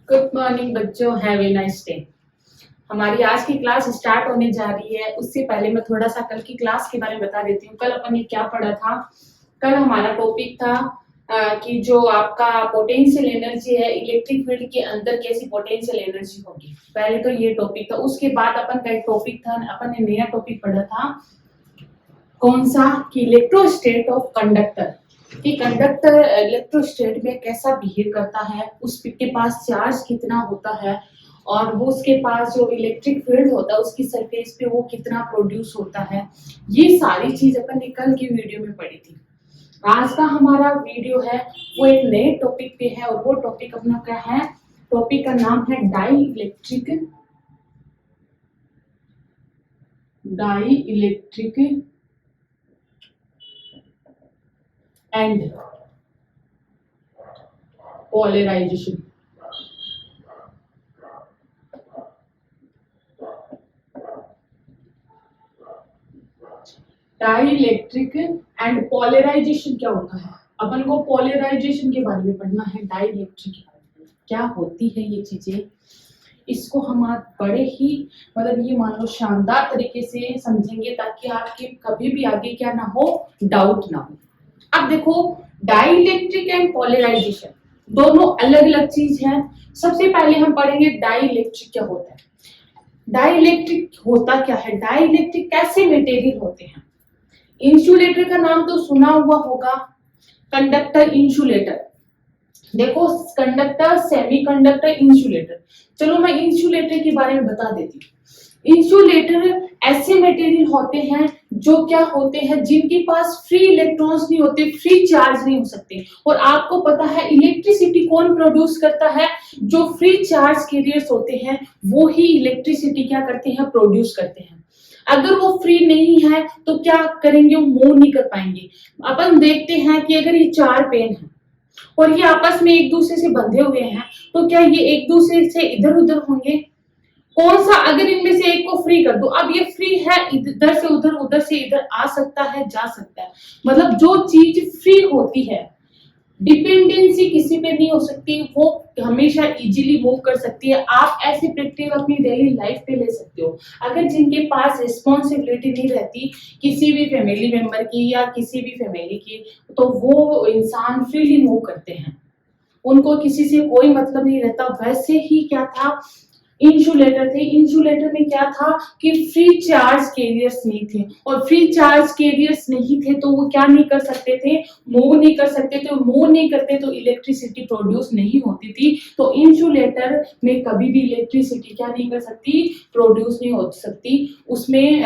Good morning बच्चों, have a nice day. हमारी आज की क्लास स्टार्ट होने जा रही है। उससे पहले मैं थोड़ा सा कल की क्लास के बारे में बता देती हूँ। कल अपन ने क्या पढ़ा था। कल हमारा टॉपिक था कि जो आपका पोटेंशियल एनर्जी है, इलेक्ट्रिक फील्ड के अंदर कैसी पोटेंशियल एनर्जी होगी। पहले तो ये टॉपिक था। उसके बाद अपन का एक टॉपिक था, अपन ने नया टॉपिक पढ़ा था। कौन सा? कि इलेक्ट्रोस्टेट ऑफ कंडक्टर, कि कंडक्टर इलेक्ट्रोस्टेट में कैसा बिहेव करता है, उसके पास चार्ज कितना होता है और वो उसके पास जो इलेक्ट्रिक फील्ड होता है उसकी सरफेस पे वो कितना प्रोड्यूस होता है। ये सारी चीज अपन ने कल की वीडियो में पढ़ी थी। आज का हमारा वीडियो है वो एक नए टॉपिक पे है और वो टॉपिक अपना क्या है? टॉपिक का नाम है dielectric and polarisation. Dielectric and polarisation क्या होता है? अपन को पोलराइजेशन के बारे में पढ़ना है, डाई इलेक्ट्रिक के बारे में क्या होती है ये चीजें। इसको हम आज बड़े ही ये मान लो शानदार तरीके से समझेंगे ताकि आपके कभी भी आगे क्या ना हो, डाउट ना हो। अब देखो, डाई इलेक्ट्रिक एंड पोलराइजेशन दोनों अलग अलग चीज है। सबसे पहले हम पढ़ेंगे डाई इलेक्ट्रिक क्या होता है। डाई इलेक्ट्रिक होता क्या है? डाई इलेक्ट्रिक कैसे मटेरियल होते हैं? इंसुलेटर का नाम तो सुना हुआ होगा, कंडक्टर, इंसुलेटर। देखो, कंडक्टर, सेमीकंडक्टर, इंसुलेटर। चलो मैं इंसुलेटर के बारे में बता देती हूँ। इंसुलेटर ऐसे मटेरियल होते हैं जो क्या होते हैं, जिनके पास फ्री इलेक्ट्रॉन्स नहीं होते, फ्री चार्ज नहीं हो सकते। और आपको पता है इलेक्ट्रिसिटी कौन प्रोड्यूस करता है? जो फ्री चार्ज कैरियर्स होते हैं वो ही इलेक्ट्रिसिटी क्या करते हैं? प्रोड्यूस करते हैं। अगर वो फ्री नहीं है तो क्या करेंगे? वो मूव नहीं कर पाएंगे। अपन देखते हैं कि अगर ये चार पेन है और ये आपस में एक दूसरे से बंधे हुए हैं तो क्या ये एक दूसरे से इधर उधर होंगे? कौन सा? अगर इनमें से एक को फ्री कर दो, अब ये फ्री है, इधर से उधर, उधर से इधर आ सकता है, जा सकता है। मतलब जो चीज फ्री होती है, डिपेंडेंसी किसी पे नहीं हो सकती, वो हमेशा इजीली मूव कर सकती है। आप ऐसे प्रैक्टिस अपनी डेली लाइफ पे ले सकते हो। अगर जिनके पास रिस्पॉन्सिबिलिटी नहीं रहती किसी भी फैमिली मेंबर की या किसी भी फैमिली की, तो वो इंसान फ्रीली मूव करते हैं, उनको किसी से कोई मतलब नहीं रहता। वैसे ही क्या था, इंसुलेटर थे। इंसुलेटर में क्या था कि फ्री चार्ज कैरियर्स नहीं थे, और फ्री चार्ज कैरियर्स नहीं थे तो वो क्या नहीं कर सकते थे? मूव नहीं कर सकते थे। मूव नहीं करते तो इलेक्ट्रिसिटी प्रोड्यूस नहीं होती थी। तो इंसुलेटर में कभी भी इलेक्ट्रिसिटी क्या नहीं कर सकती? प्रोड्यूस नहीं हो सकती। उसमें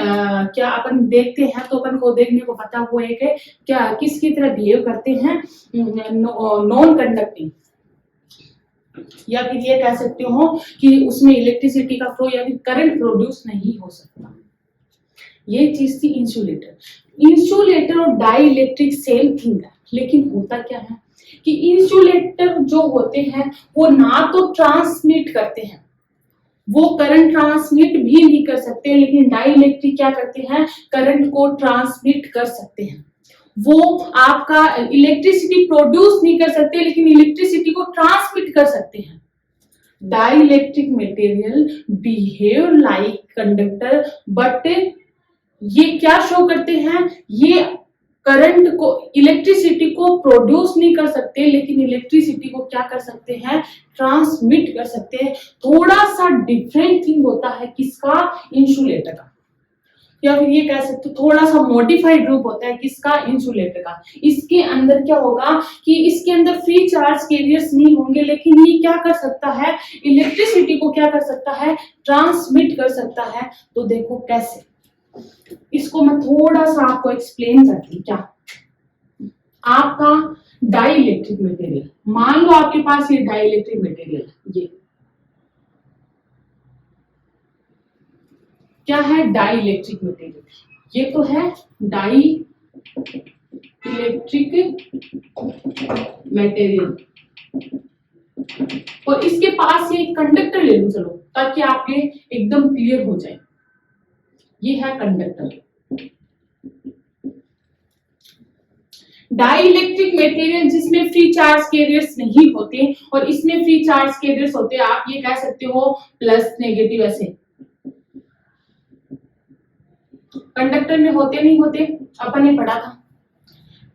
क्या अपन देखते हैं तो अपन को देखने को पता वो एक है क्या, किसकी तरह बिहेव करते हैं? नॉन कंडक्टिंग, या फिर ये कह सकते हो कि उसमें इलेक्ट्रिसिटी का फ्लो या फिर करंट प्रोड्यूस नहीं हो सकता। ये चीज थी इंसुलेटर। इंसुलेटर और डाई इलेक्ट्रिक सेम थिंग है, लेकिन होता क्या है कि इंसुलेटर जो होते हैं वो ना तो ट्रांसमिट करते हैं, वो करंट ट्रांसमिट भी नहीं कर सकते, लेकिन डाई इलेक्ट्रिक क्या करते हैं? करंट को ट्रांसमिट कर सकते हैं। वो आपका इलेक्ट्रिसिटी प्रोड्यूस नहीं कर सकते, लेकिन इलेक्ट्रिसिटी को ट्रांसमिट कर सकते हैं। Dielectric material behave like conductor, but ये क्या शो करते हैं? ये करंट को, इलेक्ट्रिसिटी को प्रोड्यूस नहीं कर सकते, लेकिन इलेक्ट्रिसिटी को क्या कर सकते हैं? ट्रांसमिट कर सकते हैं। थोड़ा सा डिफरेंट थिंग होता है किसका? इंसुलेटर का, या फिर ये कह सकते हो थोड़ा सा मॉडिफाइड रूप होता है किसका? इंसुलेटर का। इसके अंदर क्या होगा कि इसके अंदर फ्री चार्ज कैरियर्स नहीं होंगे, लेकिन ये क्या कर सकता है? इलेक्ट्रिसिटी को क्या कर सकता है? ट्रांसमिट कर सकता है। तो देखो कैसे, इसको मैं थोड़ा सा आपको एक्सप्लेन करती हूँ। क्या आपका डाई इलेक्ट्रिक मटेरियल, मान लो आपके पास ये डाई इलेक्ट्रिक मटेरियल, ये क्या है? Dielectric material. ये तो है डाई इलेक्ट्रिक मटेरियल, और इसके पास ये कंडक्टर ले लूं, चलो ताकि आपके एकदम क्लियर हो जाए। ये है कंडक्टर। डाई इलेक्ट्रिक मटेरियल जिसमें फ्री चार्ज कैरियर्स नहीं होते और इसमें फ्री चार्ज कैरियर्स होते हैं, आप ये कह सकते हो प्लस नेगेटिव। ऐसे कंडक्टर में होते नहीं होते, अपन ने पढ़ा था।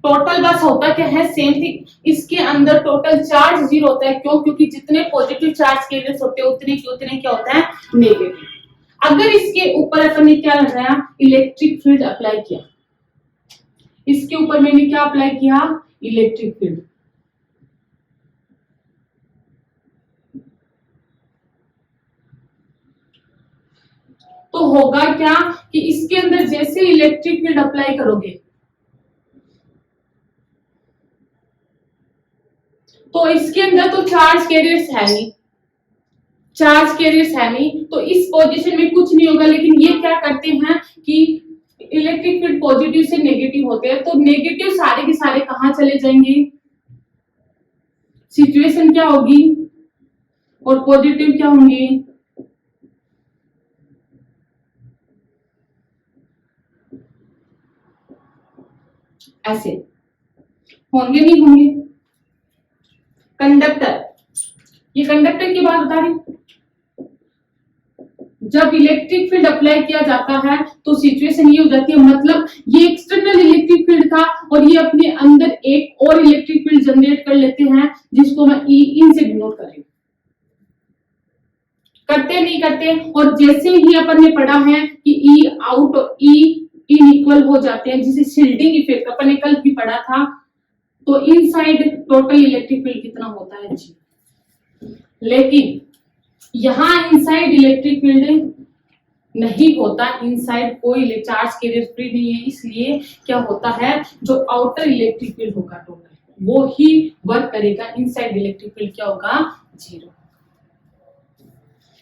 टोटल बस होता क्या है, सेम थिंग, इसके अंदर टोटल चार्ज जीरो होता है। क्यों? क्योंकि जितने पॉजिटिव चार्ज कैरियर्स होते हैं उतने के उतने क्या होता है, नेगेटिव। अगर इसके ऊपर अपन ने क्या लगाया, इलेक्ट्रिक फील्ड अप्लाई किया, इसके ऊपर मैंने क्या अप्लाई किया, इलेक्ट्रिक फील्ड, तो होगा क्या कि इसके अंदर जैसे इलेक्ट्रिक फील्ड अप्लाई करोगे तो इसके अंदर तो चार्ज कैरियर्स है नहीं, चार्ज कैरियर्स है नहीं, तो इस पोजीशन में कुछ नहीं होगा। लेकिन ये क्या करते हैं कि इलेक्ट्रिक फील्ड पॉजिटिव से नेगेटिव होते हैं, तो नेगेटिव सारे के सारे कहां चले जाएंगे, सिचुएशन क्या होगी, और पॉजिटिव क्या होंगे, ऐसे होंगे नहीं होंगे। कंडक्टर, ये कंडक्टर की बात बता रही, जब इलेक्ट्रिक फील्ड अप्लाई किया जाता है तो सिचुएशन ये हो जाती है, मतलब ये एक्सटर्नल इलेक्ट्रिक फील्ड था और ये अपने अंदर एक और इलेक्ट्रिक फील्ड जनरेट कर लेते हैं जिसको मैं ई इन से डिनोट कर रही हूं। करते नहीं करते, और जैसे ही अपन ने पढ़ा है कि ई आउट और ई इन इक्वल हो जाते हैं, जिसे शील्डिंग इफेक्ट अपन ने कल भी पढ़ा था, तो इनसाइड टोटल इलेक्ट्रिक फील्ड कितना होता है जी। लेकिन यहां इनसाइड इलेक्ट्रिक फील्ड नहीं होता, इनसाइड कोई चार्ज कैरियर फ्री नहीं है, इसलिए क्या होता है, जो आउटर इलेक्ट्रिक फील्ड होगा टोटल वो ही वर्क करेगा, इनसाइड इलेक्ट्रिक फील्ड क्या होगा, जीरो।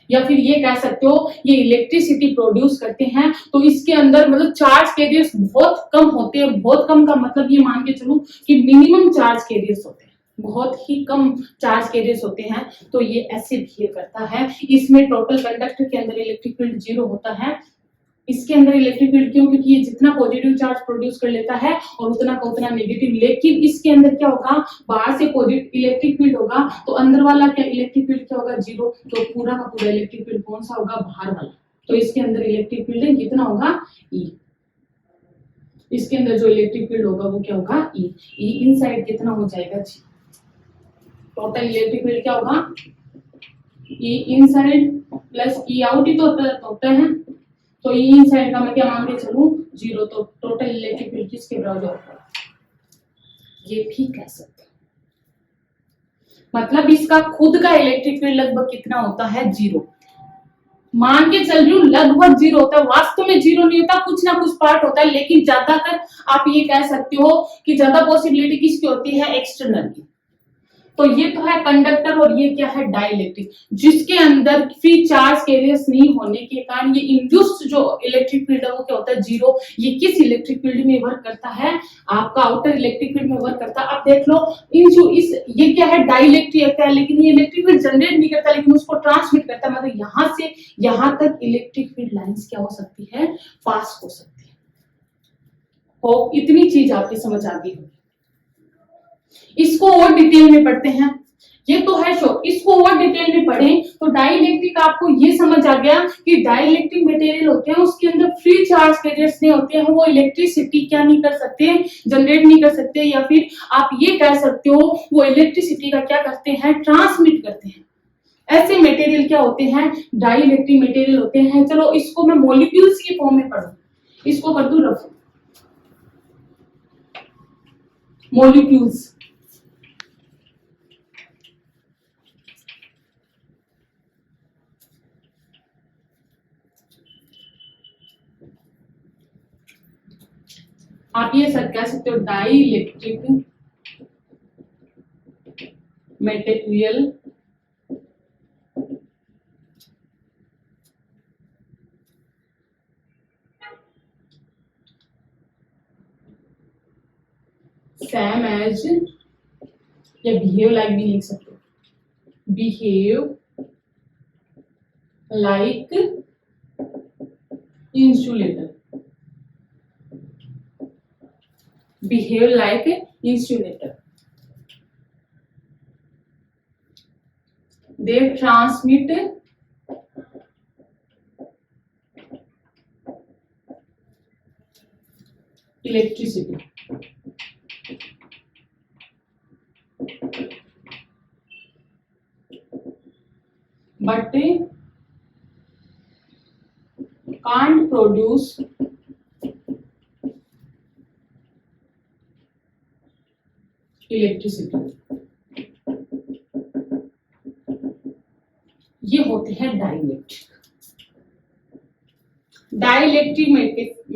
या फिर ये कह सकते हो ये इलेक्ट्रिसिटी प्रोड्यूस करते हैं, तो इसके अंदर मतलब चार्ज कैरियर्स बहुत कम होते हैं। बहुत कम का मतलब ये मान के चलो कि मिनिमम चार्ज कैरियर्स होते हैं, बहुत ही कम चार्ज कैरियर्स होते हैं, तो ये ऐसे बिहेव करता है। इसमें टोटल कंडक्टर के अंदर इलेक्ट्रिक फील्ड जीरो होता है, इसके अंदर इलेक्ट्रिक फील्ड क्यों, क्योंकि ये जितना पॉजिटिव चार्ज प्रोड्यूस कर लेता है और उतना का उतना नेगेटिव। लेकिन इसके अंदर क्या होगा, बाहर से पॉजिटिव इलेक्ट्रिक फील्ड होगा तो अंदर वाला क्या इलेक्ट्रिक फील्ड क्या होगा, जीरो। तो पूरा का पूरा इलेक्ट्रिक फील्ड कौन सा होगा, बाहर वाला। तो इसके अंदर इलेक्ट्रिक फील्ड कितना होगा, ई। इसके अंदर जो इलेक्ट्रिक फील्ड होगा वो क्या होगा, ई। ई इनसाइड कितना हो जाएगा जी, टोटल इलेक्ट्रिक फील्ड क्या होगा, ई इनसाइड प्लस ई आउट ही तो होता है, तो ई इनसाइड का मैं क्या मान के चलूं, जीरो। तो टोटल इलेक्ट्रिक फील्ड किसके बराबर होगा, ये भी कह सकते हैं। मतलब इसका खुद का इलेक्ट्रिक फील्ड लगभग कितना होता है, जीरो। मान के चल रही हूँ लगभग जीरो होता है, वास्तव में जीरो नहीं होता, कुछ ना कुछ पार्ट होता है, लेकिन ज्यादातर आप ये कह सकते हो कि ज्यादा पॉसिबिलिटी किसकी होती है, एक्सटर्नल की। तो ये तो है कंडक्टर, और ये क्या है, डाइलेक्ट्रिक, जिसके अंदर फ्री चार्ज कैरियर्स नहीं होने के कारण ये इंड्यूस्ड जो इलेक्ट्रिक फील्ड है वो क्या होता है, जीरो। ये किस इलेक्ट्रिक फील्ड में वर्क करता है, आपका आउटर इलेक्ट्रिक फील्ड में वर्क करता है। अब देख लो इस ये क्या है, डाइलेक्ट्रिक है, लेकिन ये इलेक्ट्रिक फील्ड जनरेट नहीं करता लेकिन उसको ट्रांसमिट करता है, मतलब यहां से यहां तक इलेक्ट्रिक फील्ड लाइंस क्या हो सकती है, पास हो सकती है। होप इतनी चीज आपकी समझ आ गई होगी। इसको और डिटेल में पढ़ते हैं, ये तो है शो, इसको और डिटेल में पढ़ें तो डाइलेक्ट्रिक आपको ये समझ आ गया कि डाइलेक्ट्रिक मटेरियल होते हैं उसके अंदर फ्री चार्ज कैरियर्स नहीं होते हैं, वो इलेक्ट्रिसिटी क्या नहीं कर सकते, जनरेट नहीं कर सकते, या फिर आप ये कह सकते हो वो इलेक्ट्रिसिटी का क्या करते हैं, ट्रांसमिट करते हैं। ऐसे मटेरियल क्या होते हैं, डाइलेक्ट्रिक मटेरियल होते हैं। चलो इसको मैं मॉलिक्यूल्स की फॉर्म में पढ़ूं, इसको कर दूं रफ, मॉलिक्यूल्स। आप ये सब कह सकते हो डाइलेक्ट्रिक मटेरियल सेम एज, या बिहेव लाइक भी लिख सकते हो, behave like insulator. behave like insulator. They transmit electricity. But they can't produce electricity. ये होते हैं dielectric. Dielectric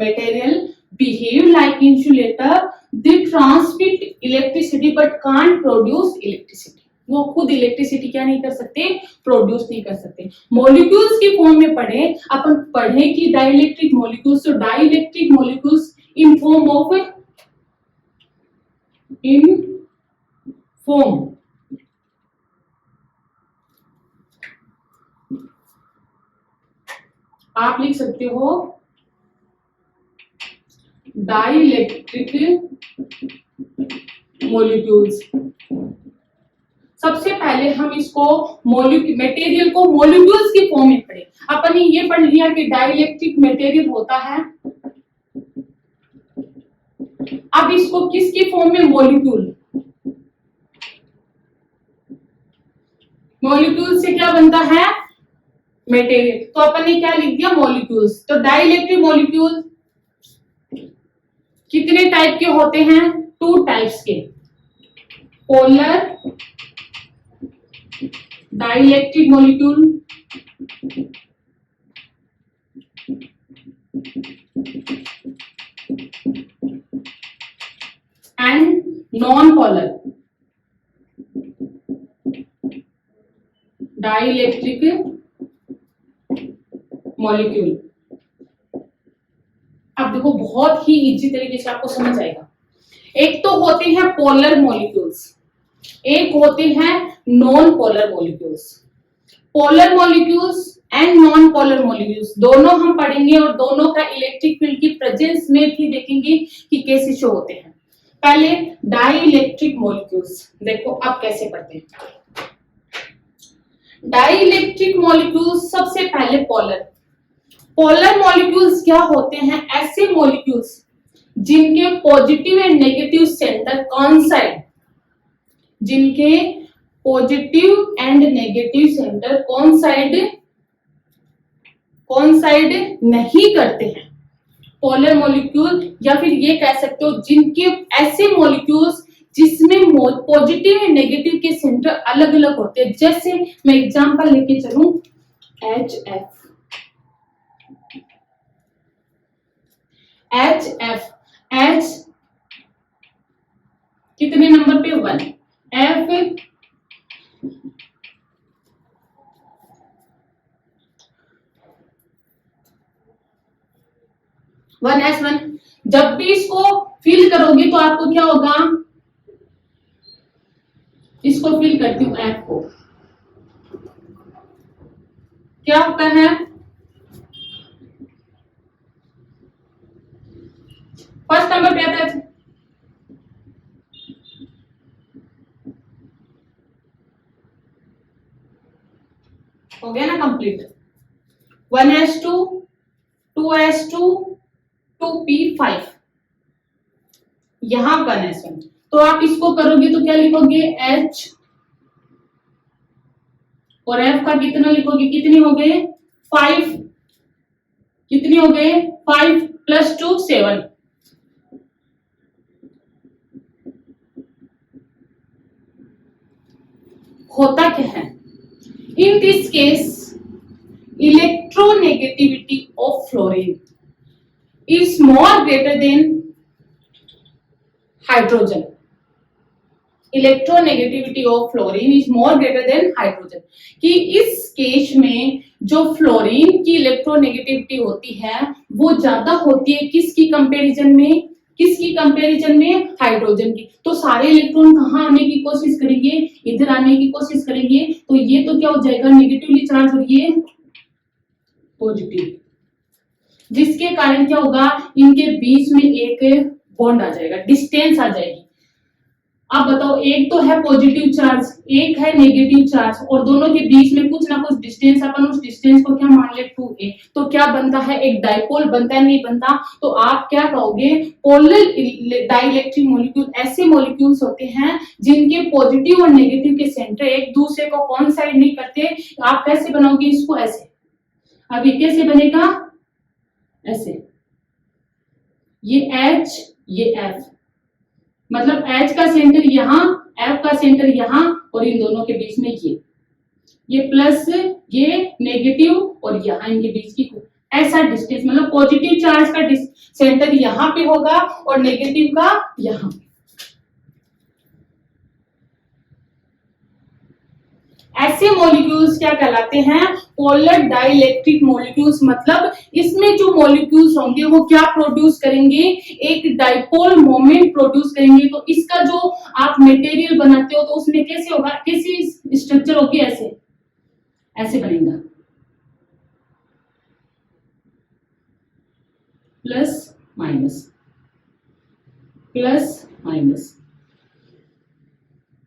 material behave like insulator. They transmit electricity but can't produce electricity. वो खुद इलेक्ट्रिसिटी क्या नहीं कर सकते, प्रोड्यूस नहीं कर सकते. मॉलिक्यूल्स की फॉर्म में पढ़े अपन, पढ़े कि डाइलेक्ट्रिक मॉलिक्यूल्स. तो dielectric molecules in form of form आप लिख सकते हो डाइलेक्ट्रिक मॉलिक्यूल्स. सबसे पहले हम इसको मटेरियल को मॉलिक्यूल्स की फॉर्म में पढ़े. अपन ने ये पढ़ लिया कि डाइलेक्ट्रिक मटेरियल होता है. अब इसको किसकी फॉर्म में, मॉलिक्यूल. मॉलिक्यूल से क्या बनता है, मटेरियल. तो अपन ने क्या लिख दिया, मॉलिक्यूल्स. तो डाइलेक्ट्रिक मॉलिक्यूल कितने टाइप के होते हैं, 2 टाइप्स के. Polar dielectric molecule and non polar dielectric molecule. अब देखो बहुत ही इजी तरीके से आपको समझ आएगा. एक तो होते हैं पोलर मॉलिक्यूल्स, एक होते हैं non polar molecules. Polar molecules and non polar molecules दोनों हम पढ़ेंगे और दोनों का इलेक्ट्रिक फील्ड की प्रेजेंस में भी देखेंगे कि कैसे शो होते हैं. पहले डाइलेक्ट्रिक मॉलिक्यूल्स देखो अब कैसे पढ़ते हैं. डाइलेक्ट्रिक मॉलिक्यूल्स सबसे पहले पोलर. पोलर मॉलिक्यूल्स क्या होते हैं, ऐसे मॉलिक्यूल्स जिनके positive and negative centre coincide, जिनके positive and negative centre coincide नहीं करते हैं. पोलर मॉलिक्यूल, या फिर ये कह सकते हो जिनके ऐसे मॉलिक्यूल्स जिसमें पॉजिटिव एंड नेगेटिव के सेंटर अलग अलग होते हैं. जैसे मैं एग्जांपल लेके चलूं, HF. H कितने नंबर पे, 1. F 1s1. जब भी इसको फिल करोगे तो आपको क्या होगा, इसको फिल करती हूं F को, क्या होता है, फर्स्ट नंबर पे आता है. हो गया ना कंप्लीट. 1s2 2s2 2p5, यहां 1s1. तो आप इसको करोगे तो क्या लिखोगे, H और F का कितना लिखोगे, कितने हो गए, 5. कितने हो गए, 5 + 2 7. होता क्या है, in this case electronegativity of fluorine is more greater than hydrogen. Electronegativity of fluorine is more greater than hydrogen. कि इस केस में जो फ्लोरीन की इलेक्ट्रोनेगेटिविटी होती है वो ज्यादा होती है किसकी कंपैरिजन में, हाइड्रोजन की. तो सारे इलेक्ट्रॉन कहाँ आने की कोशिश करेंगे, इधर आने की कोशिश करेंगे. तो ये तो क्या हो जाएगा, नेगेटिवली चार्ज और ये पॉजिटिव, जिसके कारण क्या होगा, इनके बीच में एक बॉन्ड आ जाएगा, डिस्टेंस आ जाएगी। अब बताओ, एक तो है पॉजिटिव चार्ज, एक है नेगेटिव चार्ज, और दोनों के बीच में कुछ ना कुछ डिस्टेंस, अपन उस डिस्टेंस को क्या मान ले 2a, तो क्या बनता है, एक डाइपोल बनता है, नहीं बनता? तो आप क्या कहोगे, पोलर डाइइलेक्ट्रिक मॉलिक्यूल ऐसे मॉलिक्यूल्स होते हैं जिनके पॉजिटिव और नेगेटिव के सेंटर एक दूसरे को कोइंसाइड नहीं करते। आप कैसे बनाओगे इसको, ऐसे। अब ये कैसे बनेगा, ऐसे, ये H ये F, मतलब H का सेंटर यहाँ, F का सेंटर यहाँ, और इन दोनों के बीच में ये प्लस, ये नेगेटिव, और यहाँ इनके बीच की ऐसा डिस्टेंस, मतलब पॉजिटिव चार्ज का सेंटर यहाँ पे होगा और नेगेटिव का यहाँ पे। ऐसे मॉलिक्यूल्स क्या कहलाते हैं, पोलर डाइइलेक्ट्रिक मॉलिक्यूल्स। मतलब इसमें जो मॉलिक्यूल्स होंगे वो क्या प्रोड्यूस करेंगे, एक डाइपोल मोमेंट प्रोड्यूस करेंगे। तो इसका जो आप मटेरियल बनाते हो तो उसमें कैसे होगा, कैसी स्ट्रक्चर होगी, ऐसे ऐसे बनेगा, plus minus plus minus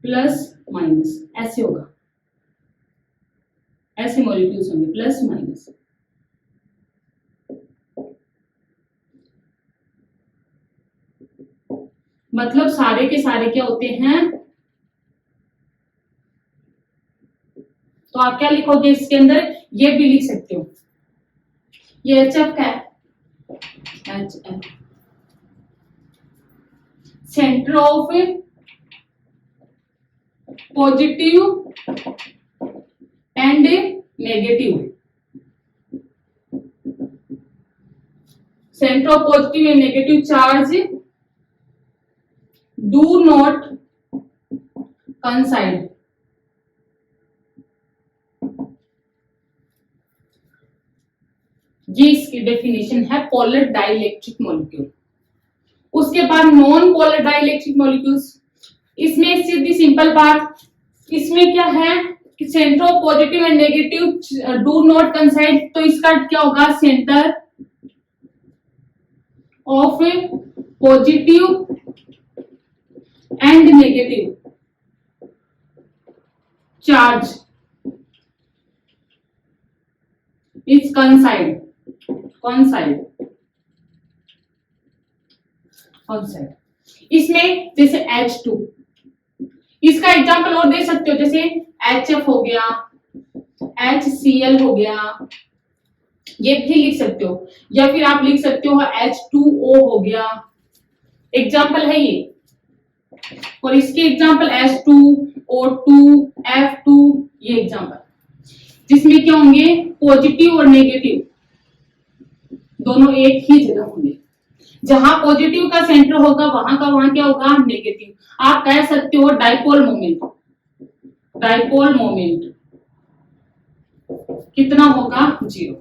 plus minus, ऐसे होगा, ऐसे मॉलिक्यूल्स होंगे, प्लस माइनस। मतलब सारे के सारे क्या होते हैं, तो आप क्या लिखोगे इसके अंदर, ये भी लिख सकते हो, ये HF का है, HF centre of positive and negative, centre of positive and negative charge do not coincide। ये इसकी डेफिनेशन है पोलर डाइइलेक्ट्रिक मॉलिक्यूल। उसके बाद नॉन पोलर डाइइलेक्ट्रिक मॉलिक्यूल्स, इसमें सीधी सिंपल बात, इसमें क्या है, centre of positive and negative do not coincide, तो इसका क्या होगा, centre of positive and negative charge is coincide। इसमें जैसे H2, इसका एग्जांपल और दे सकते हो, जैसे HF हो गया, HCl हो गया, ये भी लिख सकते हो, या फिर आप लिख सकते हो H2O हो गया, एग्जांपल है ये। और इसके एग्जांपल S2, O2, F2, ये एग्जांपल, जिसमें क्या होंगे, पॉजिटिव और नेगेटिव दोनों एक ही जगह होंगे। जहां पॉजिटिव का सेंटर होगा वहां का वहां क्या होगा, नेगेटिव। आप कह सकते हो डाइपोल मोमेंट, डाइपोल मोमेंट कितना होगा, 0।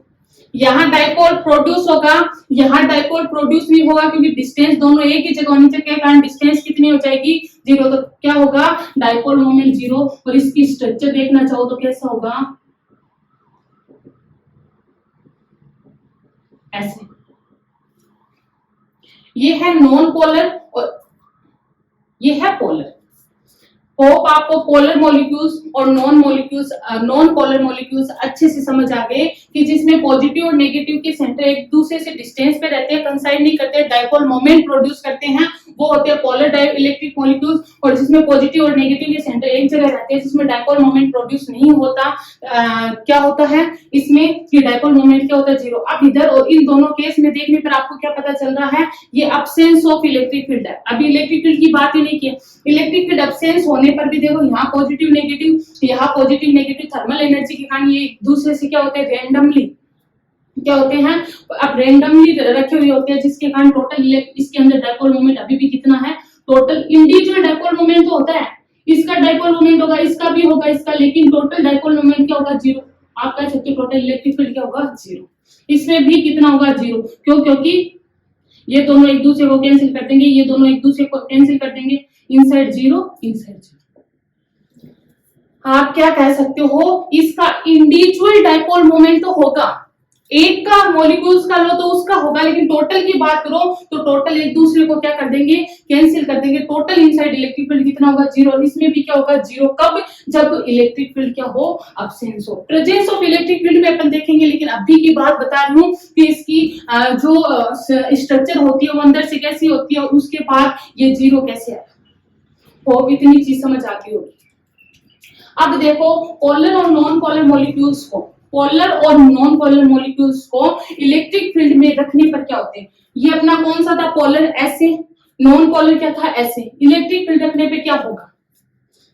यहाँ डाइपोल प्रोड्यूस होगा, यहाँ डाइपोल प्रोड्यूस नहीं होगा, क्योंकि डिस्टेंस दोनों एक ही जगह होने के कारण डिस्टेंस कितनी हो जाएगी, 0। तो क्या होगा, डाइपोल मोमेंट 0। और इसकी स्ट्रक्चर देखना चाहो तो कैसा होगा, ऐसे। ये है नॉन पोलर और ये है पोलर। होप आपको पोलर मॉलिक्यूल्स और नॉन पोलर मॉलिक्यूल्स अच्छे से समझ आ गए कि जिसमें पॉजिटिव और नेगेटिव के सेंटर एक दूसरे से डिस्टेंस पे रहते हैं, कंसाइड नहीं करते, डाइपोल मोमेंट प्रोड्यूस करते हैं, वो होते हैं पोलर डाइइलेक्ट्रिक मॉलिक्यूल्स। और जिसमें पॉजिटिव और नेगेटिव के सेंटर एक जगह रहते हैं, जिसमें डाइपोल मोमेंट प्रोड्यूस नहीं होता, क्या होता है इसमें कि डाइपोल मोमेंट क्या होता है, 0। अब इधर और इन दोनों केस में देखने पर आपको क्या पता चल रहा है, ये अब्सेंस ऑफ इलेक्ट्रिक फील्ड है। अभी इलेक्ट्रिक फील्ड की बात ही नहीं की, इलेक्ट्रिक फील्ड अब्सेंस होने पर भी देखो, यहाँ पॉजिटिव नेगेटिव, यहाँ पॉजिटिव नेगेटिव थर्मल एनर्जी के कारण ये एक दूसरे से क्या होते हैं, रेंडमली क्या होते हैं, अब रेंडमली रखे हुए होते हैं, जिसके कारण टोटल इसके अंदर डाइपोल मोमेंट अभी भी कितना है, टोटल इंडिविजुअल डाइपोल मोमेंट तो होता है, इसका डाइपोल मोमेंट होगा, इसका भी होगा, इसका, लेकिन टोटल डाइपोल मोमेंट क्या होगा, 0। आप कह सकते हो टोटल इलेक्ट्रिक फील्ड क्या होगा, 0। इसमें भी कितना होगा, 0। क्यों, क्योंकि ये दोनों एक दूसरे को कैंसिल कर देंगे, ये दोनों एक दूसरे को कैंसिल कर देंगे, इनसाइड 0, इनसाइड 0। आप क्या कह सकते हो, इसका इंडिविजुअल डाइपोल मोमेंट तो होगा, एक का मॉलिक्यूल्स का लो तो उसका होगा, लेकिन टोटल की बात करो तो टोटल एक दूसरे को क्या कर देंगे, कैंसिल कर देंगे। टोटल इनसाइड इलेक्ट्रिक फील्ड कितना होगा, 0। और इसमें भी क्या होगा, 0। कब, जब इलेक्ट्रिक फील्ड क्या हो, अब्सेंस हो। प्रेजेंस ऑफ इलेक्ट्रिक फील्ड में अपन देखेंगे, लेकिन अभी की बात बता रही हूँ कि इसकी जो स्ट्रक्चर होती है वो अंदर से कैसी होती है, और उसके बाद ये 0 कैसे आए, हो इतनी चीज समझ आती होगी। अब देखो पोलर और नॉन पोलर मॉलिक्यूल्स को, पोलर और नॉन पोलर मॉलिक्यूल्स को इलेक्ट्रिक फील्ड में रखने पर क्या होते हैं। ये अपना कौन सा था, पोलर ऐसे, नॉन पोलर क्या था, ऐसे। इलेक्ट्रिक फील्ड रखने पे क्या होगा,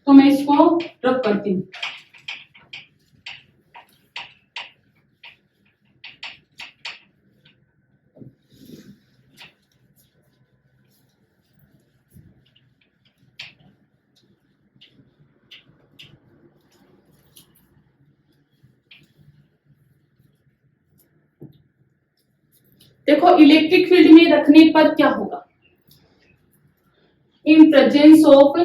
तो मैं इसको रख करती हूँ। देखो इलेक्ट्रिक फील्ड में रखने पर क्या होगा, in presence of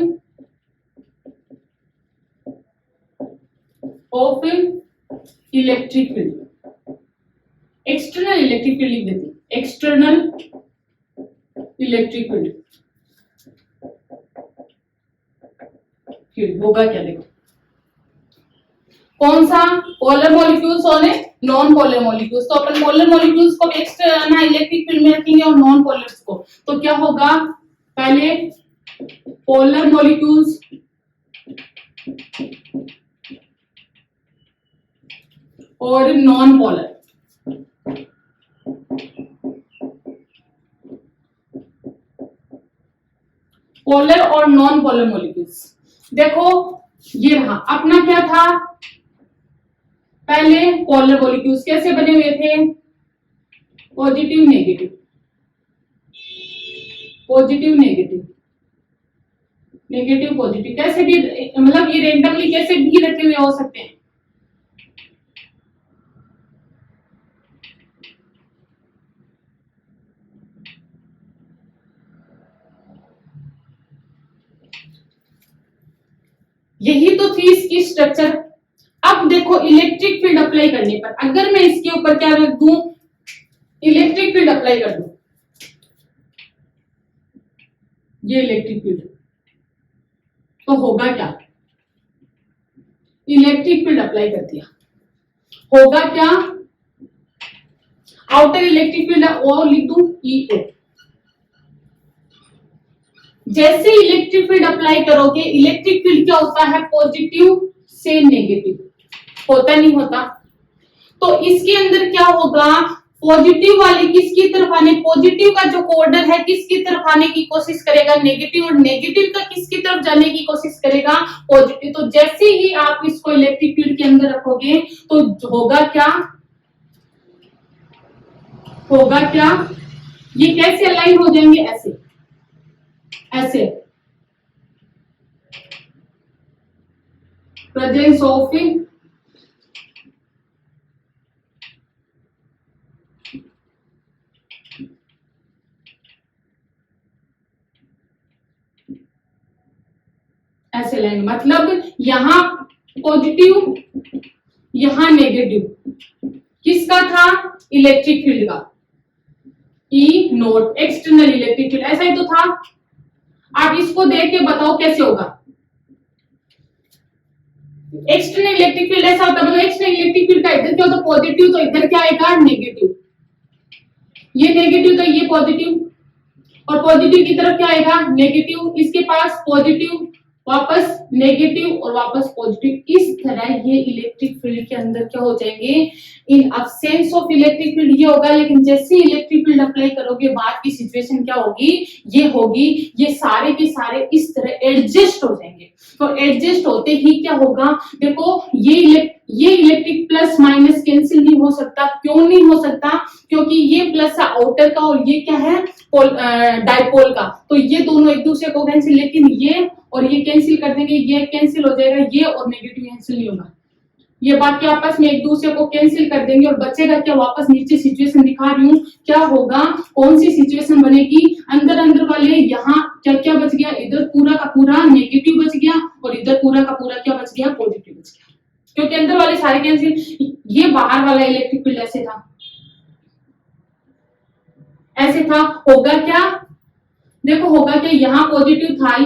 electric field, external electric field लिख देती, एक्सटर्नल इलेक्ट्रिक फील्ड होगा क्या, देखो कौन सा, पोलर मॉलिक्यूल्स और नॉन पोलर मॉलिक्यूल्स। तो अपन पोलर मॉलिक्यूल्स को एक्सटर्नल इलेक्ट्रिक फील्ड में रखेंगे और नॉन पोलर्स को, तो क्या होगा, पहले पोलर मॉलिक्यूल्स और नॉन पोलर, पोलर और नॉन पोलर मॉलिक्यूल्स। देखो ये रहा अपना क्या था, पहले पोलर मॉलिक्यूल्स कैसे बने हुए थे, positive negative, positive negative, negative positive, कैसे भी मतलब ये रेंडमली कैसे भी रखे हुए हो सकते हैं। यही तो थी इसकी स्ट्रक्चर। अब देखो इलेक्ट्रिक फील्ड अप्लाई करने पर, अगर मैं इसके ऊपर क्या रख दूं, इलेक्ट्रिक फील्ड अप्लाई कर दूं, ये इलेक्ट्रिक फील्ड, तो होगा क्या, इलेक्ट्रिक फील्ड अप्लाई कर दिया, होगा क्या, आउटर इलेक्ट्रिक फील्ड ओ लिख दूं, ईओ। जैसे इलेक्ट्रिक फील्ड अप्लाई करोगे, इलेक्ट्रिक फील्ड क्या होता है, पॉजिटिव से नेगेटिव, होता नहीं होता। तो इसके अंदर क्या होगा, पॉजिटिव वाले किसकी तरफ आने, पॉजिटिव का जो कोऑर्डिनेट है किसकी तरफ आने की कोशिश करेगा, नेगेटिव, और नेगेटिव का किसकी तरफ जाने की कोशिश करेगा, पॉजिटिव। तो जैसे ही आप इसको इलेक्ट्रिक फील्ड के अंदर रखोगे तो होगा क्या, होगा क्या, ये कैसे अलाइन हो जाएंगे, ऐसे ऐसे, प्रेजेंस ऑफ ऐसे लाइन, मतलब यहां पॉजिटिव यहां नेगेटिव, किसका था, इलेक्ट्रिक फील्ड का, ई नोट, एक्सटर्नल इलेक्ट्रिक फील्ड, ऐसा ही तो था। आप इसको देख के बताओ कैसे होगा, एक्सटर्नल इलेक्ट्रिक फील्ड ऐसा होता है, मतलब एक्सटर्नल इलेक्ट्रिक फील्ड का इधर क्या होता है, पॉजिटिव, तो इधर क्या आएगा, नेगेटिव, ये नेगेटिव तो ये पॉजिटिव, और पॉजिटिव की तरफ क्या आएगा, नेगेटिव, इसके पास पॉजिटिव, वापस नेगेटिव और वापस पॉजिटिव। इस तरह ये इलेक्ट्रिक फील्ड के अंदर क्या हो जाएंगे, इन अब्सेंस ऑफ इलेक्ट्रिक फील्ड ये होगा, लेकिन जैसे इलेक्ट्रिक फील्ड अप्लाई करोगे बाद की सिचुएशन क्या होगी, ये होगी, ये सारे के सारे इस तरह एडजस्ट हो जाएंगे। तो एडजस्ट होते ही क्या होगा, देखो ये इलेक्ट्रिक प्लस माइनस कैंसिल नहीं हो सकता, क्यों नहीं हो सकता, क्योंकि ये प्लस है आउटर का और ये क्या है, डाइपोल का, तो ये दोनों एक दूसरे को कैंसिल, लेकिन ये और ये कैंसिल कर देंगे, ये कैंसिल हो जाएगा, ये और नेगेटिव कैंसिल नहीं होगा, ये बाकी आपस में एक दूसरे को कैंसिल कर देंगे और बचेगा क्या, वापस नीचे सिचुएशन दिखा रही हूँ, क्या होगा, कौन सी सिचुएशन बनेगी, अंदर अंदर वाले यहाँ क्या क्या बच गया, इधर पूरा का पूरा नेगेटिव बच गया और इधर पूरा का पूरा क्या बच गया, पॉजिटिव बच गया, क्योंकि अंदर वाले सारे कैंसिल, ये बाहर वाला इलेक्ट्रिक फील्ड ऐसे था, ऐसे था, होगा क्या, देखो होगा क्या, यहाँ पॉजिटिव था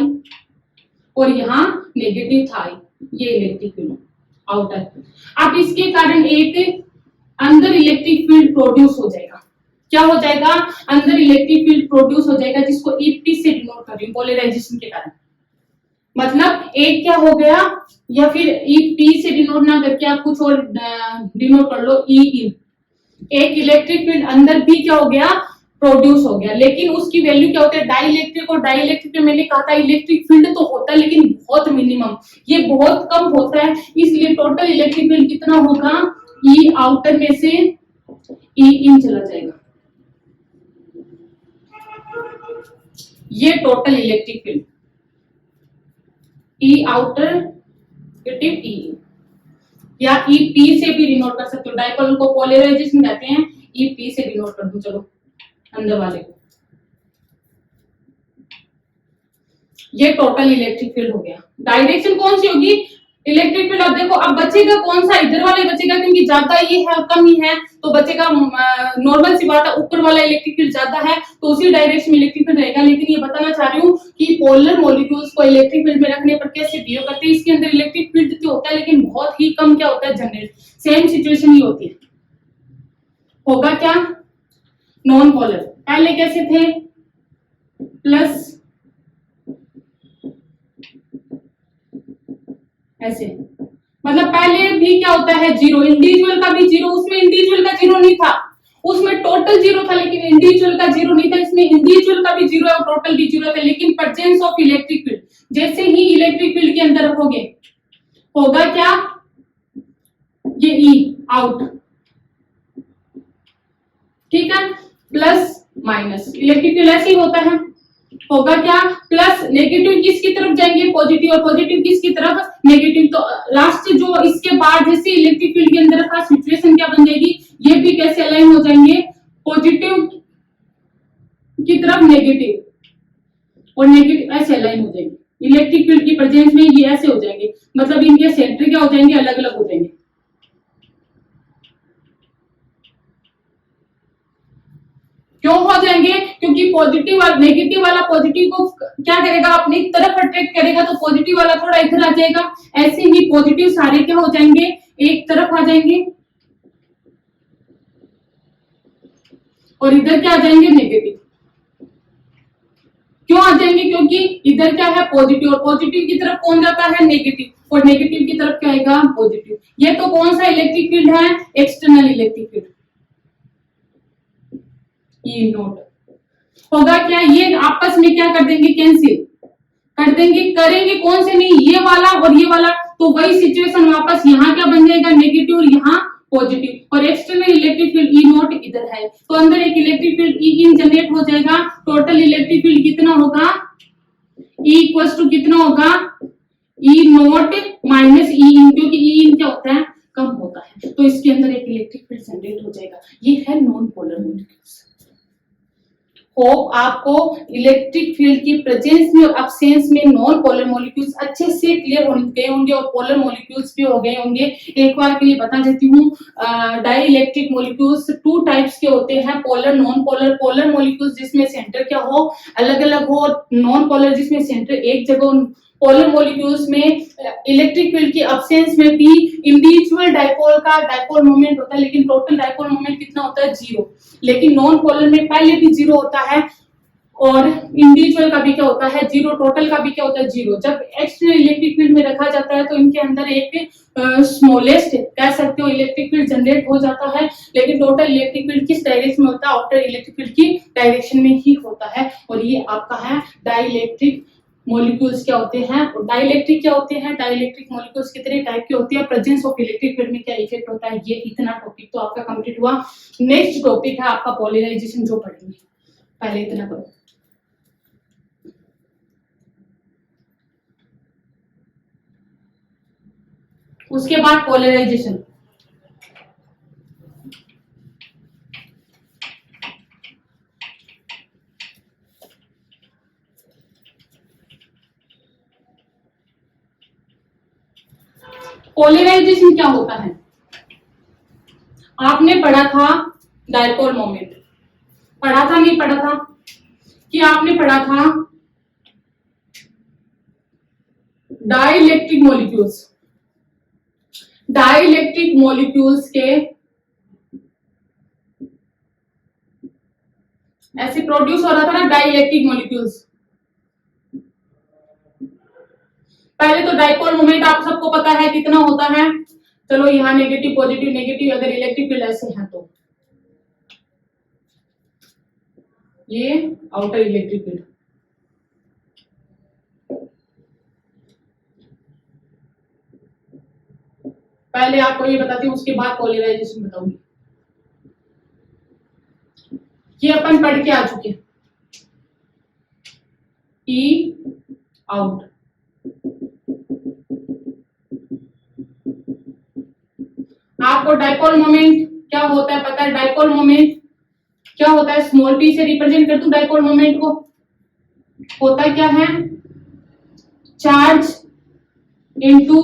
और यहाँ नेगेटिव था, ये इलेक्ट्रिक फील्ड आउटर। अब इसके कारण एक अंदर इलेक्ट्रिक फील्ड प्रोड्यूस हो जाएगा। क्या हो जाएगा, अंदर इलेक्ट्रिक फील्ड प्रोड्यूस हो जाएगा, जिसको ईपी से डिनोट कर रही हूं, पोलराइजेशन के कारण। मतलब एक क्या हो गया, या फिर ईपी से डिनोट ना करके आप कुछ और डिनोट कर लो, ई इन। एक इलेक्ट्रिक फील्ड अंदर भी क्या हो गया, प्रोड्यूस हो गया। लेकिन उसकी वैल्यू क्या होता है, डाइइलेक्ट्रिक और डाइइलेक्ट्रिक में मैंने कहा था इलेक्ट्रिक फील्ड तो होता है लेकिन बहुत मिनिमम, ये बहुत कम होता है। इसलिए टोटल इलेक्ट्रिक फील्ड कितना होगा, ई आउटर में से ई इन चला जाएगा, ये टोटल इलेक्ट्रिक फील्ड, ई आउटर ई इन, या ई पी से भी डिनोट कर सकते हो, डाइपोल को पोलराइजेशन कहते हैं, ई पी से डिनोट कर दूं, चलो अंदर वाले को। ये टोटल इलेक्ट्रिक फील्ड हो गया। डायरेक्शन कौन सी होगी, इलेक्ट्रिक फील्ड। अब देखो, अब बचेगा कौन सा, इधर वाले बचेगा, क्योंकि ज्यादा ये है और कम ही है, तो बचेगा नॉर्मल सी बात है, ऊपर वाला इलेक्ट्रिक फील्ड ज्यादा है तो उसी डायरेक्शन में इलेक्ट्रिक फील्ड रहेगा। लेकिन ये बताना चाह रही हूँ कि पोलर मॉलिक्यूल्स को इलेक्ट्रिक फील्ड में रखने पर कैसे बिहेव करते हैं। इसके अंदर इलेक्ट्रिक फील्ड तो होता है लेकिन बहुत ही कम क्या होता है, जनरेट। सेम सिचुएशन ही होती है। होगा क्या, नॉन पोलर पहले कैसे थे, प्लस ऐसे, मतलब पहले भी क्या होता है, जीरो, इंडिविजुअल का भी जीरो, उसमें इंडिविजुअल का जीरो नहीं था, उसमें टोटल जीरो था लेकिन इंडिविजुअल का जीरो नहीं था। इसमें इंडिविजुअल का भी जीरो है और टोटल भी जीरो था, लेकिन प्रेजेंस ऑफ इलेक्ट्रिक फील्ड, जैसे ही इलेक्ट्रिक फील्ड के अंदर रखोगे होगा क्या, ये ई आउट, ठीक है, प्लस माइनस, इलेक्ट्रिक फील्ड ऐसे ही होता है। होगा क्या, प्लस नेगेटिव किसकी तरफ जाएंगे, पॉजिटिव, और पॉजिटिव किसकी तरफ, नेगेटिव। तो लास्ट जो इसके बाद जैसे इलेक्ट्रिक फील्ड के अंदर का सिचुएशन क्या बन जाएगी, ये भी कैसे अलाइन हो जाएंगे, पॉजिटिव की तरफ नेगेटिव, और नेगेटिव ऐसे अलाइन हो जाएंगे इलेक्ट्रिक फील्ड की प्रेजेंस में, ये ऐसे हो जाएंगे। मतलब इनके सेंटर क्या हो जाएंगे, अलग अलग हो जाएंगे। क्यों हो जाएंगे, क्योंकि पॉजिटिव और नेगेटिव वाला पॉजिटिव को क्या करेगा, अपनी तरफ अट्रैक्ट करेगा, तो पॉजिटिव वाला थोड़ा इधर आ जाएगा। ऐसे ही पॉजिटिव सारे क्या हो जाएंगे, एक तरफ आ जाएंगे, और इधर क्या आ जाएंगे, नेगेटिव। क्यों आ जाएंगे, क्योंकि इधर क्या है, पॉजिटिव, और पॉजिटिव की तरफ कौन जाता है, नेगेटिव, और नेगेटिव की तरफ क्या आएगा, पॉजिटिव। ये तो कौन सा इलेक्ट्रिक फील्ड है, एक्सटर्नल इलेक्ट्रिक फील्ड, ई नोट। होगा क्या, ये आपस में क्या कर देंगे, कैंसिल कर देंगे, करेंगे कौन से नहीं, ये वाला और ये वाला, तो वही सिचुएशन वापस यहाँ क्या बन जाएगा, नेगेटिव, और यहाँ पॉजिटिव, और external electric field E note इधर है, तो अंदर एक इलेक्ट्रिक फील्ड ई इन जनरेट हो जाएगा। टोटल इलेक्ट्रिक फील्ड कितना होगा, ई इक्वल्स टू कितना होगा, ई नोट माइनस ई इन, क्योंकि ई इन क्या होता है, कम होता है, तो इसके अंदर एक इलेक्ट्रिक फील्ड जनरेट हो जाएगा। ये है नॉन पोलर मॉलिक्यूल्स। होप आपको इलेक्ट्रिक फील्ड की प्रेजेंस में और एब्सेंस में नॉन पोलर मॉलिक्यूल्स अच्छे से क्लियर हो गए होंगे, और पोलर मॉलिक्यूल्स भी हो गए होंगे। एक बार के लिए बता देती हूँ, dielectric molecules two types के होते हैं, polar, non polar. Polar molecules जिसमें सेंटर क्या हो, अलग अलग हो, और नॉन पोलर जिसमें सेंटर एक जगह। पोलर मॉलिक्यूल्स में इलेक्ट्रिक फील्ड की एब्सेंस में भी इंडिविजुअल डाइपोल का डाइपोल मोमेंट होता है, लेकिन टोटल डाइपोल मोमेंट कितना होता है, जीरो। लेकिन नॉन पोलर में पहले भी जीरो होता है, और इंडिविजुअल का भी क्या होता है, जीरो, टोटल का भी क्या होता है, जीरो। जब एक्सटर्नल इलेक्ट्रिक फील्ड में रखा जाता है तो इनके अंदर एक स्मॉलेस्ट कह सकते हो इलेक्ट्रिक फील्ड जनरेट हो जाता है, लेकिन टोटल इलेक्ट्रिक फील्ड किस डायरेक्शन में होता है, आउटर इलेक्ट्रिक फील्ड की डायरेक्शन में ही होता है। और ये आपका है डाइइलेक्ट्रिक मॉलिक्यूल्स क्या होते हैं, और डाइइलेक्ट्रिक क्या होते हैं, डाइइलेक्ट्रिक मॉलिक्यूल्स कितने टाइप के होते हैं, प्रेजेंस ऑफ इलेक्ट्रिक फील्ड में क्या इफेक्ट होता है। ये इतना टॉपिक तो आपका कंप्लीट हुआ। नेक्स्ट टॉपिक है आपका पोलराइजेशन, जो पढ़ेंगे। पहले इतना करो। उसके बाद पोलराइजेशन। पोलराइजेशन क्या होता है, आपने पढ़ा था डायपोल मोमेंट। पढ़ा था नहीं पढ़ा था कि आपने पढ़ा था डाइलेक्ट्रिक मॉलिक्यूल्स, डाइलेक्ट्रिक मॉलिक्यूल्स के ऐसे प्रोड्यूस हो रहा था ना डाइलेक्ट्रिक मॉलिक्यूल्स। पहले तो डाइपोल मोमेंट आप सबको पता है कितना होता है, चलो यहाँ नेगेटिव पॉजिटिव नेगेटिव, अगर इलेक्ट्रिक फील्ड ऐसे है तो ये आउटर इलेक्ट्रिक फील्ड। पहले आपको ये बताती हूँ, उसके बाद पोलराइजेशन बताऊंगी। ये अपन पढ़ के आ चुके, ई आउट। आपको डाइपोल मोमेंट क्या होता है पता है? डाइपोल मोमेंट क्या होता है? स्मॉल टी से रिप्रेजेंट कर दूं डाइपोल मोमेंट को, होता क्या है? Charge into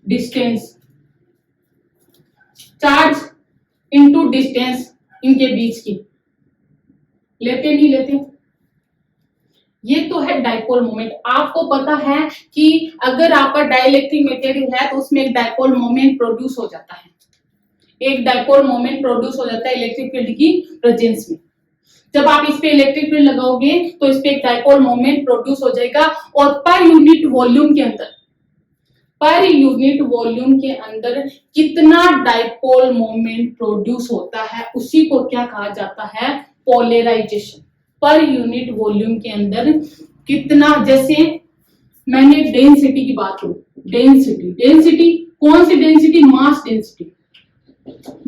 distance, charge into distance इनके बीच की। लेते नहीं लेते? ये तो है डाइपोल मोमेंट। आपको पता है कि अगर आपका डाइलेक्ट्रिक मटेरियल है तो उसमें एक डाइपोल मोमेंट प्रोड्यूस हो जाता है, एक डाइपोल मोमेंट प्रोड्यूस हो जाता है इलेक्ट्रिक फील्ड की प्रेजेंस में। जब आप इस पे इलेक्ट्रिक फील्ड लगाओगे तो इस पे एक डाइपोल मोमेंट प्रोड्यूस हो जाएगा, और पर यूनिट वॉल्यूम के अंदर, पर यूनिट वॉल्यूम के अंदर कितना डाइपोल मोमेंट प्रोड्यूस होता है उसी को क्या कहा जाता है? पोलराइजेशन। पर यूनिट वॉल्यूम के अंदर कितना, जैसे मैंने डेंसिटी की बात करूं, डेंसिटी, डेंसिटी कौन सी density? Mass density,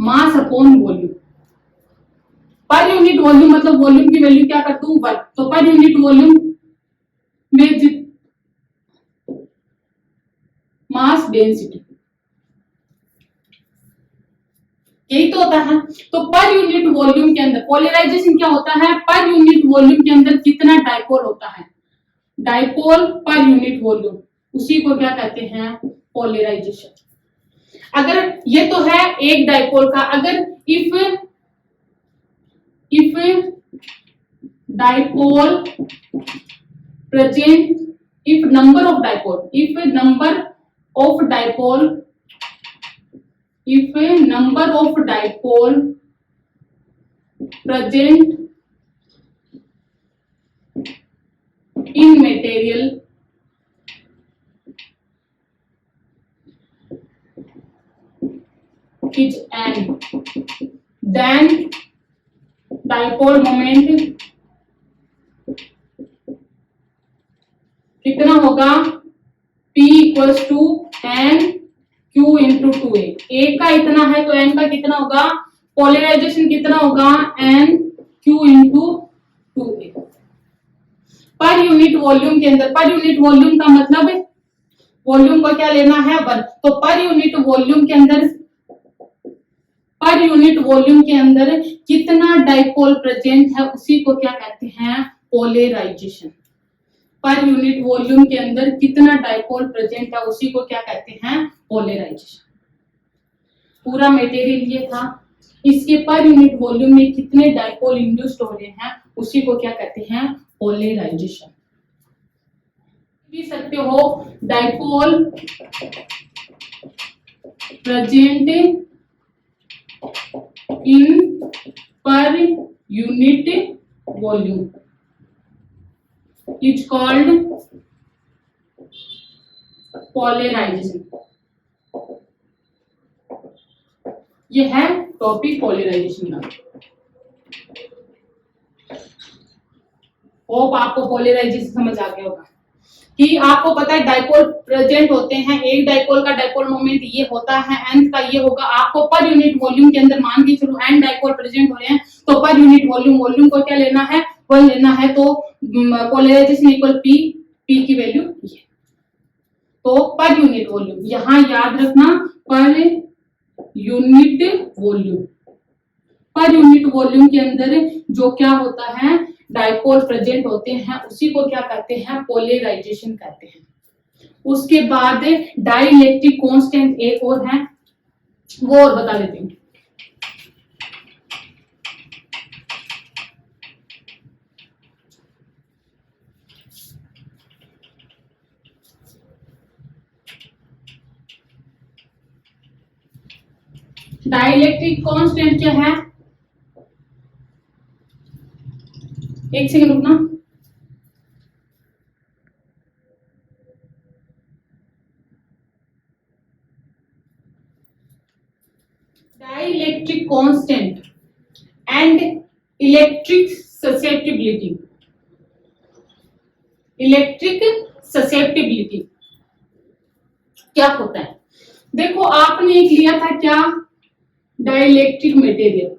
mass upon volume. पर यूनिट वॉल्यूम मतलब वॉल्यूम की वैल्यू क्या कर दूं? 1। तो पर यूनिट वॉल्यूम में मास डेंसिटी, यही तो होता है। तो पर यूनिट वॉल्यूम के अंदर पोलराइजेशन क्या होता है? पर यूनिट वॉल्यूम के अंदर कितना डाइपोल होता है, डाइपोल पर यूनिट वॉल्यूम, उसी को क्या कहते हैं? पोलराइजेशन। अगर ये तो है एक डाइपोल का, अगर if dipole present, if number of dipole, if number of dipole, if a number of dipole present in material is n, then dipole moment कितना होगा? P equals to n Q into 2a। A का इतना है तो n का कितना होगा? Polarisation कितना होगा? n Q into 2a। पर यूनिट वॉल्यूम के अंदर, पर यूनिट वॉल्यूम का मतलब वॉल्यूम को क्या लेना है? 1। तो पर यूनिट वॉल्यूम के अंदर, पर यूनिट वॉल्यूम के अंदर कितना डाइपोल प्रेजेंट है उसी को क्या कहते हैं? पोलराइजेशन। पर यूनिट वॉल्यूम के अंदर कितना डाइपोल प्रेजेंट है उसी को क्या कहते हैं? पोलराइजेशन। पूरा मटेरियल ये था, इसके पर यूनिट वॉल्यूम में कितने डाइपोल इंड्यूस्ड हो रहे हैं उसी को क्या कहते हैं? पोलराइजेशन। भी सकते हो dipole present in per unit volume is called polarisation. ये है टॉपिक पोलराइजेशन का। होप आपको पोलराइजेशन समझ आ गया होगा कि आपको पता है डाइपोल प्रेजेंट होते हैं, एक डाइपोल का डाइपोल मोमेंट ये होता है, nth का ये होगा। आपको पर यूनिट वॉल्यूम के अंदर मान के चलो n डाइपोल प्रेजेंट हो रहे हैं तो पर यूनिट वॉल्यूम, वॉल्यूम को क्या लेना है? 1 लेना है। तो पोलराइजेशन इक्वल P, P की वैल्यू ये। तो पर यूनिट वॉल्यूम, यहां याद रखना पर यूनिट वॉल्यूम, पर यूनिट वॉल्यूम के अंदर जो क्या होता है? डाइपोल प्रेजेंट होते हैं उसी को क्या कहते हैं? पोलराइजेशन कहते हैं। उसके बाद डाइलेक्ट्रिक कांस्टेंट एक और है, वो और बता देते हैं। डाइलेक्ट्रिक कांस्टेंट क्या है, एक सेकंड रुकना। Dielectric constant and electric susceptibility. Electric susceptibility क्या होता है? देखो आपने एक लिया था क्या, डाइलेक्ट्रिक मटेरियल,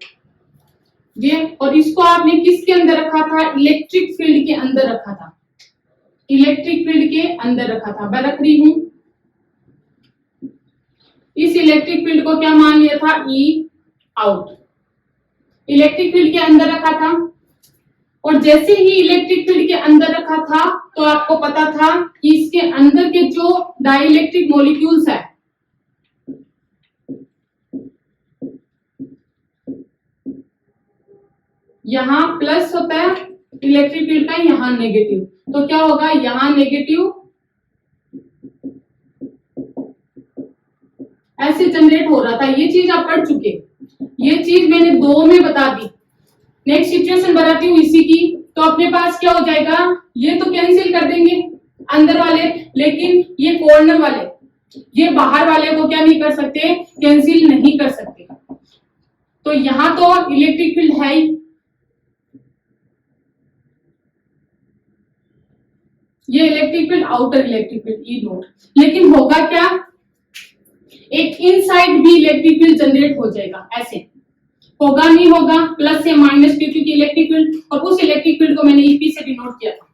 ये, और इसको आपने किसके अंदर रखा था, इलेक्ट्रिक फील्ड के अंदर रखा था, इलेक्ट्रिक फील्ड के अंदर रखा था। मैं रख रही हूं, इस इलेक्ट्रिक फील्ड को क्या मान लिया था, ई आउट, इलेक्ट्रिक फील्ड के अंदर रखा था। और जैसे ही इलेक्ट्रिक फील्ड के अंदर रखा था तो आपको पता था कि इसके अंदर के जो डाइलेक्ट्रिक मॉलिक्यूल्स है, यहां प्लस होता है इलेक्ट्रिक फील्ड का, यहां नेगेटिव, तो क्या होगा, यहां नेगेटिव ऐसे जनरेट हो रहा था। ये चीज आप पढ़ चुके, ये चीज मैंने 2 में बता दी। नेक्स्ट सिचुएशन बनाती हूँ इसी की, तो अपने पास क्या हो जाएगा, ये तो कैंसिल कर देंगे अंदर वाले, लेकिन ये कॉर्नर वाले, ये बाहर वाले को क्या नहीं कर सकते, कैंसिल नहीं कर सकते। तो यहां तो इलेक्ट्रिक फील्ड है ही, ये electric field, outer electric field E note, लेकिन होगा क्या, एक इनसाइड भी इलेक्ट्रिक फील्ड जनरेट हो जाएगा। ऐसे होगा नहीं होगा, प्लस या माइनस क्यू, क्योंकि इलेक्ट्रिक फील्ड, और उस इलेक्ट्रिक फील्ड को मैंने ईपी से डिनोट किया था।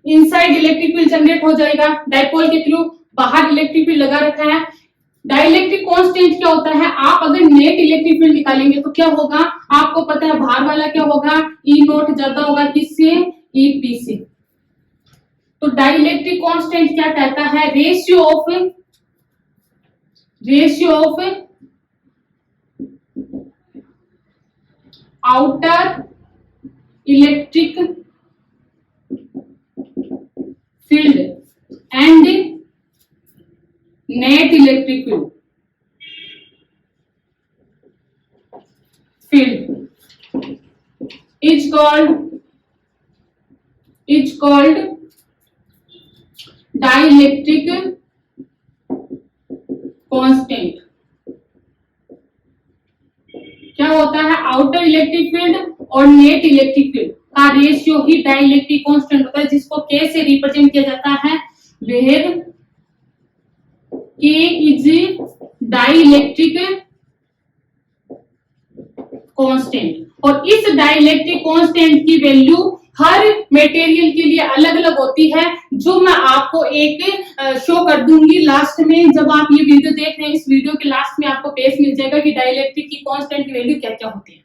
इनसाइड इलेक्ट्रिक फील्ड जनरेट हो जाएगा, डाइपोल के थ्रू बाहर इलेक्ट्रिक फील्ड लगा रखा है। डाइलेक्ट्रिक कांस्टेंट क्या होता है, आप अगर नेट इलेक्ट्रिक फील्ड निकालेंगे तो क्या होगा, आपको पता है बाहर वाला क्या होगा, ई नोट ज्यादा होगा किससे, ईपी से। तो डाइलेक्ट्रिक कांस्टेंट क्या कहता है, ratio of outer electric field and net electric field is called dielectric constant। क्या होता है, आउटर इलेक्ट्रिक फील्ड और नेट इलेक्ट्रिक फील्ड का रेशियो ही डाइलेक्ट्रिक कांस्टेंट होता है, जिसको के से रिप्रेजेंट किया जाता है, वेयर के इज डाइलेक्ट्रिक कांस्टेंट। और इस डाइलेक्ट्रिक कांस्टेंट की वैल्यू हर मटेरियल के लिए अलग अलग होती है, जो मैं आपको एक शो कर दूंगी लास्ट में। जब आप ये वीडियो देख रहे हैं, इस वीडियो के लास्ट में आपको पेज मिल जाएगा कि डाइलेक्ट्रिक की कांस्टेंट की वैल्यू क्या क्या होती है।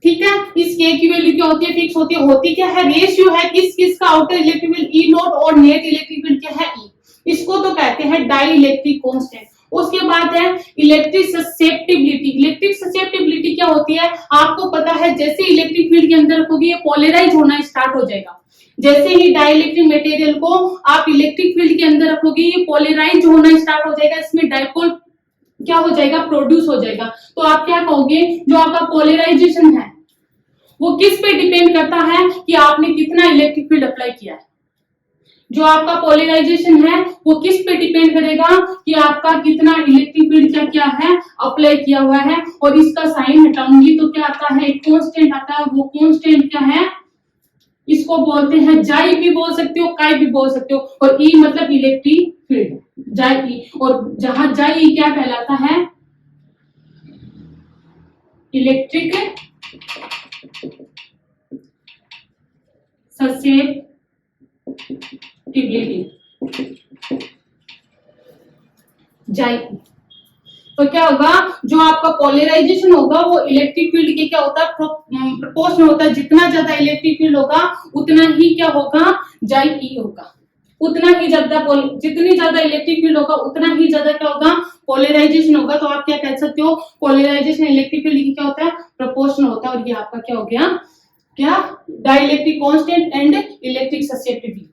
ठीक है, इस के की वैल्यू क्या होती है, फिक्स होती क्या है, रेशियो है किस किस का, outer electric field E note और नेट इलेक्ट्रिक फील्ड क्या है, ई। इसको तो कहते हैं डाइलेक्ट्रिक कांस्टेंट। उसके बाद है इलेक्ट्रिक ससेप्टिबिलिटी। इलेक्ट्रिक ससेप्टिबिलिटी क्या होती है, आपको पता है जैसे इलेक्ट्रिक फील्ड के अंदर रखोगे ये पोलराइज होना स्टार्ट हो जाएगा। जैसे ही डाइलेक्ट्रिक मटेरियल को आप इलेक्ट्रिक फील्ड के अंदर रखोगे ये पोलराइज होना स्टार्ट हो जाएगा, इसमें डाइपोल क्या हो जाएगा, प्रोड्यूस हो जाएगा। तो आप क्या कहोगे, जो आपका पोलराइजेशन है वो किस पे डिपेंड करता है कि आपने कितना इलेक्ट्रिक फील्ड अप्लाई किया है। जो आपका पोलराइजेशन है वो किस पे डिपेंड करेगा कि आपका कितना इलेक्ट्रिक फील्ड क्या क्या है, अप्लाई किया हुआ है। और इसका साइन हटाऊंगी तो क्या आता है, एक कांस्टेंट आता है, वो कांस्टेंट क्या है, इसको बोलते हैं जाई भी बोल सकते हो, काय भी बोल सकते हो। और ई मतलब इलेक्ट्रिक फील्ड, जाई ई, और जहां जाई ई क्या कहलाता है, इलेक्ट्रिक ससेप्टिबिलिटी, जाई। तो क्या होगा, जो आपका पोलराइजेशन होगा वो इलेक्ट्रिक फील्ड के क्या होता है, प्रोपोर्शनल होता है। जितना ज्यादा इलेक्ट्रिक फील्ड होगा उतना ही क्या होगा, जाई ई होगा। उतना ही ज्यादा जितनी ज्यादा इलेक्ट्रिक फील्ड होगा उतना ही ज्यादा क्या होगा, पोलराइजेशन होगा। तो आप क्या कह सकते हो, पोलराइजेशन इलेक्ट्रिक फील्ड की क्या होता है, प्रोपोर्शनल होता है। और ये आपका क्या हो गया, क्या, dielectric constant and electric susceptibility.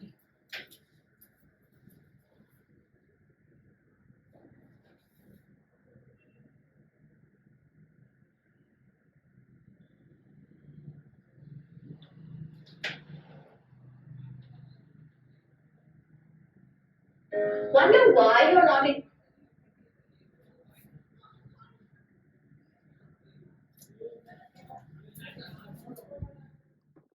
Wonder why you're not